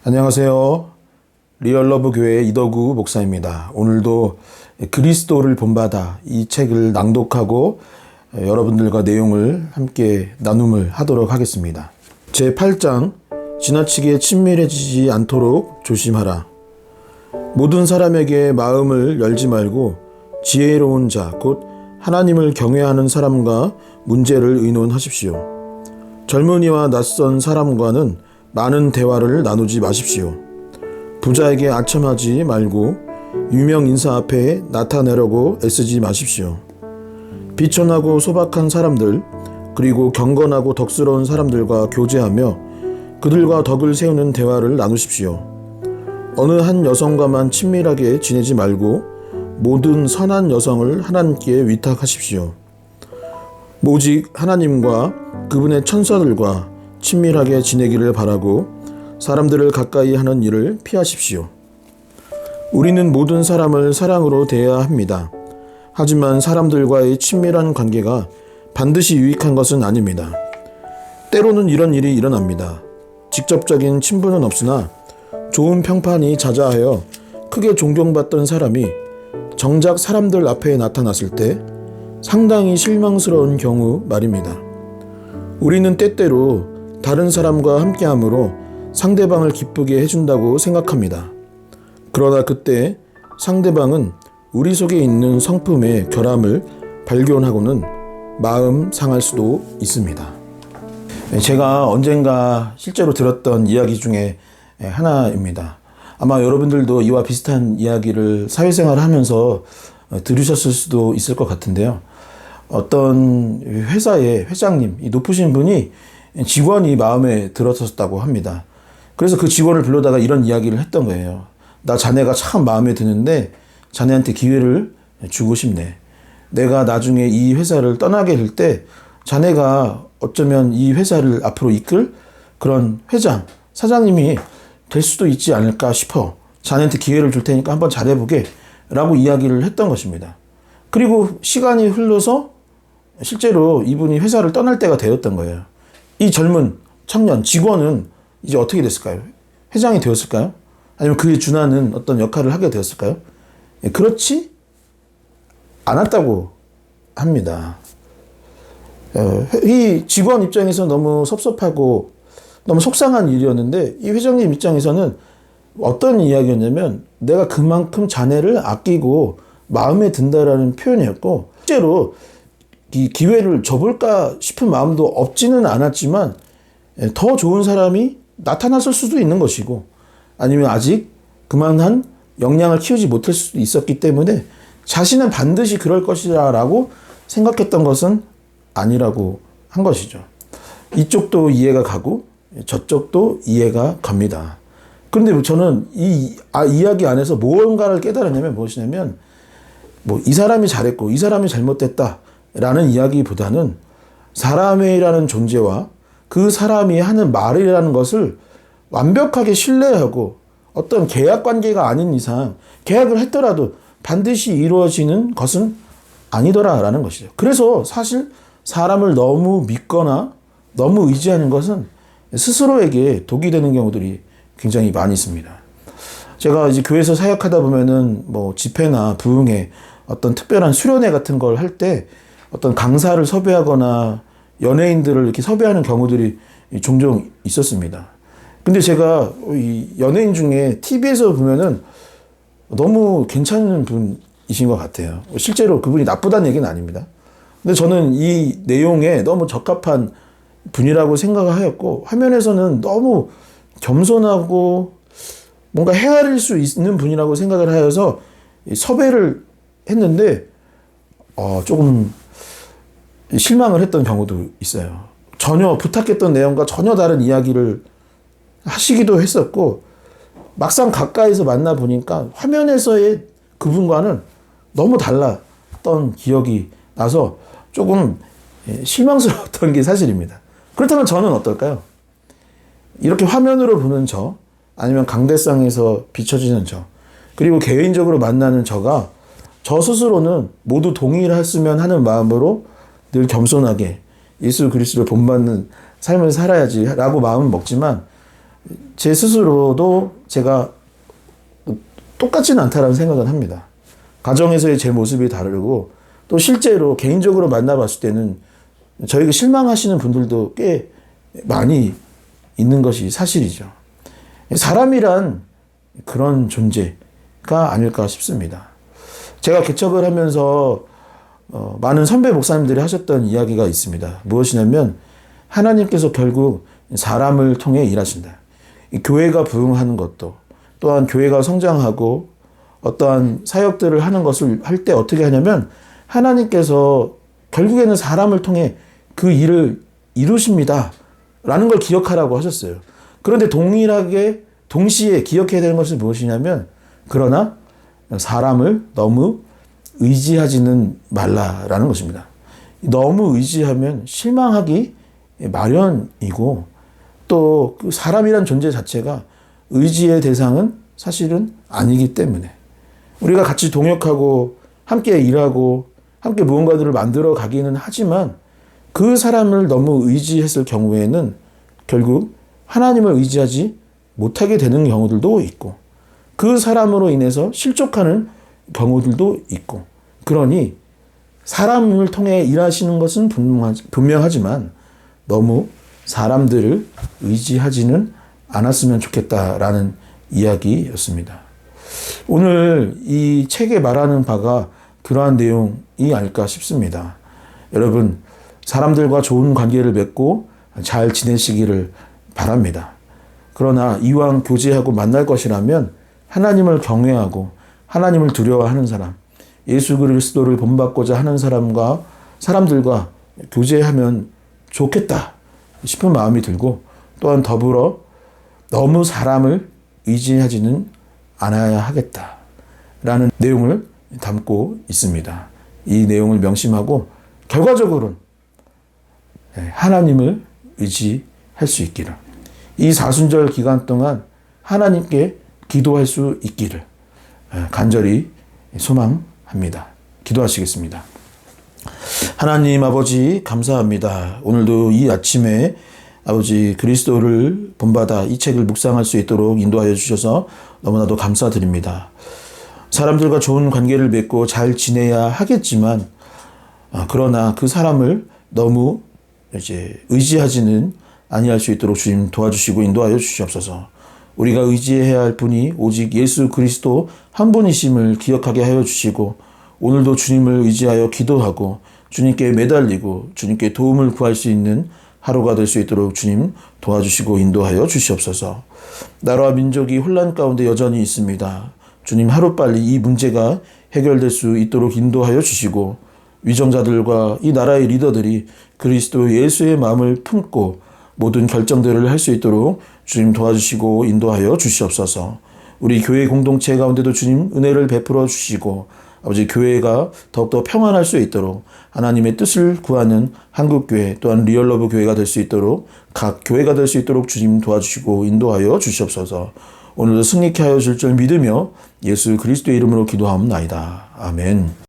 안녕하세요. 리얼러브 교회 이덕우 목사입니다. 오늘도 그리스도를 본받아 이 책을 낭독하고 여러분들과 내용을 함께 나눔을 하도록 하겠습니다. 제8장 지나치게 친밀해지지 않도록 조심하라. 모든 사람에게 마음을 열지 말고 지혜로운 자, 곧 하나님을 경외하는 사람과 문제를 의논하십시오. 젊은이와 낯선 사람과는 많은 대화를 나누지 마십시오. 부자에게 아첨하지 말고 유명 인사 앞에 나타내려고 애쓰지 마십시오. 비천하고 소박한 사람들, 그리고 경건하고 덕스러운 사람들과 교제하며 그들과 덕을 세우는 대화를 나누십시오. 어느 한 여성과만 친밀하게 지내지 말고 모든 선한 여성을 하나님께 위탁하십시오. 오직 하나님과 그분의 천사들과 친밀하게 지내기를 바라고 사람들을 가까이 하는 일을 피하십시오. 우리는 모든 사람을 사랑으로 대해야 합니다. 하지만 사람들과의 친밀한 관계가 반드시 유익한 것은 아닙니다. 때로는 이런 일이 일어납니다. 직접적인 친분은 없으나 좋은 평판이 자자하여 크게 존경받던 사람이 정작 사람들 앞에 나타났을 때 상당히 실망스러운 경우 말입니다. 우리는 때때로 다른 사람과 함께함으로 상대방을 기쁘게 해준다고 생각합니다. 그러나 그때 상대방은 우리 속에 있는 성품의 결함을 발견하고는 마음 상할 수도 있습니다. 제가 언젠가 실제로 들었던 이야기 중에 하나입니다. 아마 여러분들도 이와 비슷한 이야기를 사회생활을 하면서 들으셨을 수도 있을 것 같은데요. 어떤 회사의 회장님, 이 높으신 분이 직원이 마음에 들었었다고 합니다. 그래서 그 직원을 불러다가 이런 이야기를 했던 거예요. 나 자네가 참 마음에 드는데 자네한테 기회를 주고 싶네. 내가 나중에 이 회사를 떠나게 될 때 자네가 어쩌면 이 회사를 앞으로 이끌 그런 회장, 사장님이 될 수도 있지 않을까 싶어. 자네한테 기회를 줄 테니까 한번 잘해보게 라고 이야기를 했던 것입니다. 그리고 시간이 흘러서 실제로 이분이 회사를 떠날 때가 되었던 거예요. 이 젊은 청년 직원은 이제 어떻게 됐을까요? 회장이 되었을까요? 아니면 그에 준하는 어떤 역할을 하게 되었을까요? 그렇지 않았다고 합니다. 이 직원 입장에서 너무 섭섭하고 너무 속상한 일이었는데 이 회장님 입장에서는 어떤 이야기였냐면 내가 그만큼 자네를 아끼고 마음에 든다라는 표현이었고 실제로 이 기회를 줘볼까 싶은 마음도 없지는 않았지만 더 좋은 사람이 나타났을 수도 있는 것이고 아니면 아직 그만한 역량을 키우지 못할 수도 있었기 때문에 자신은 반드시 그럴 것이라 라고 생각했던 것은 아니라고 한 것이죠. 이쪽도 이해가 가고 저쪽도 이해가 갑니다. 그런데 저는 이 이야기 안에서 무언가를 깨달았냐면 무엇이냐면 이 사람이 잘했고 이 사람이 잘못됐다 라는 이야기보다는 사람이라는 존재와 그 사람이 하는 말이라는 것을 완벽하게 신뢰하고 어떤 계약 관계가 아닌 이상 계약을 했더라도 반드시 이루어지는 것은 아니더라라는 것이죠. 그래서 사실 사람을 너무 믿거나 너무 의지하는 것은 스스로에게 독이 되는 경우들이 굉장히 많이 있습니다. 제가 이제 교회에서 사역하다 보면은 집회나 부흥회 어떤 특별한 수련회 같은 걸 할 때 어떤 강사를 섭외하거나 연예인들을 이렇게 섭외하는 경우들이 종종 있었습니다. 근데 제가 이 연예인 중에 TV에서 보면은 너무 괜찮은 분이신 것 같아요. 실제로 그분이 나쁘다는 얘기는 아닙니다. 근데 저는 이 내용에 너무 적합한 분이라고 생각을 하였고 화면에서는 너무 겸손하고 뭔가 헤아릴 수 있는 분이라고 생각을 하여서 섭외를 했는데 조금 실망을 했던 경우도 있어요. 전혀 부탁했던 내용과 전혀 다른 이야기를 하시기도 했었고 막상 가까이서 만나보니까 화면에서의 그분과는 너무 달랐던 기억이 나서 조금 실망스러웠던 게 사실입니다. 그렇다면 저는 어떨까요? 이렇게 화면으로 보는 저 아니면 강대상에서 비춰지는 저 그리고 개인적으로 만나는 저가 저 스스로는 모두 동일했으면 하는 마음으로 늘 겸손하게 예수 그리스도를 본받는 삶을 살아야지 라고 마음은 먹지만 제 스스로도 제가 똑같지는 않다라는 생각은 합니다. 가정에서의 제 모습이 다르고 또 실제로 개인적으로 만나봤을 때는 저에게 실망하시는 분들도 꽤 많이 있는 것이 사실이죠. 사람이란 그런 존재가 아닐까 싶습니다. 제가 개척을 하면서 많은 선배 목사님들이 하셨던 이야기가 있습니다. 무엇이냐면 하나님께서 결국 사람을 통해 일하신다. 교회가 부흥하는 것도 또한 교회가 성장하고 어떠한 사역들을 하는 것을 할 때 어떻게 하냐면 하나님께서 결국에는 사람을 통해 그 일을 이루십니다. 라는 걸 기억하라고 하셨어요. 그런데 동시에 기억해야 되는 것은 무엇이냐면 그러나 사람을 너무 의지하지는 말라라는 것입니다. 너무 의지하면 실망하기 마련이고 또 그 사람이란 존재 자체가 의지의 대상은 사실은 아니기 때문에 우리가 같이 동역하고 함께 일하고 함께 무언가들을 만들어 가기는 하지만 그 사람을 너무 의지했을 경우에는 결국 하나님을 의지하지 못하게 되는 경우들도 있고 그 사람으로 인해서 실족하는 경우들도 있고 그러니 사람을 통해 일하시는 것은 분명하지만 너무 사람들을 의지하지는 않았으면 좋겠다라는 이야기였습니다. 오늘 이 책에 말하는 바가 그러한 내용이 아닐까 싶습니다. 여러분, 사람들과 좋은 관계를 맺고 잘 지내시기를 바랍니다. 그러나 이왕 교제하고 만날 것이라면 하나님을 경외하고 하나님을 두려워하는 사람, 예수 그리스도를 본받고자 하는 사람들과 교제하면 좋겠다 싶은 마음이 들고 또한 더불어 너무 사람을 의지하지는 않아야 하겠다라는 내용을 담고 있습니다. 이 내용을 명심하고 결과적으로는 하나님을 의지할 수 있기를, 이 사순절 기간 동안 하나님께 기도할 수 있기를 간절히 소망합니다. 기도하시겠습니다. 하나님 아버지 감사합니다. 오늘도 이 아침에 아버지 그리스도를 본받아 이 책을 묵상할 수 있도록 인도하여 주셔서 너무나도 감사드립니다. 사람들과 좋은 관계를 맺고 잘 지내야 하겠지만 그러나 그 사람을 너무 의지하지는 아니할 수 있도록 주님 도와주시고 인도하여 주시옵소서. 우리가 의지해야 할 분이 오직 예수 그리스도 한 분이심을 기억하게 하여 주시고 오늘도 주님을 의지하여 기도하고 주님께 매달리고 주님께 도움을 구할 수 있는 하루가 될 수 있도록 주님 도와주시고 인도하여 주시옵소서. 나라와 민족이 혼란 가운데 여전히 있습니다. 주님 하루빨리 이 문제가 해결될 수 있도록 인도하여 주시고 위정자들과 이 나라의 리더들이 그리스도 예수의 마음을 품고 모든 결정들을 할 수 있도록 주님 도와주시고 인도하여 주시옵소서. 우리 교회 공동체 가운데도 주님 은혜를 베풀어 주시고 아버지 교회가 더욱더 평안할 수 있도록 하나님의 뜻을 구하는 한국교회 또한 리얼러브 교회가 될 수 있도록 각 교회가 될 수 있도록 주님 도와주시고 인도하여 주시옵소서. 오늘도 승리케 하여 줄 줄 믿으며 예수 그리스도의 이름으로 기도하옵나이다. 아멘.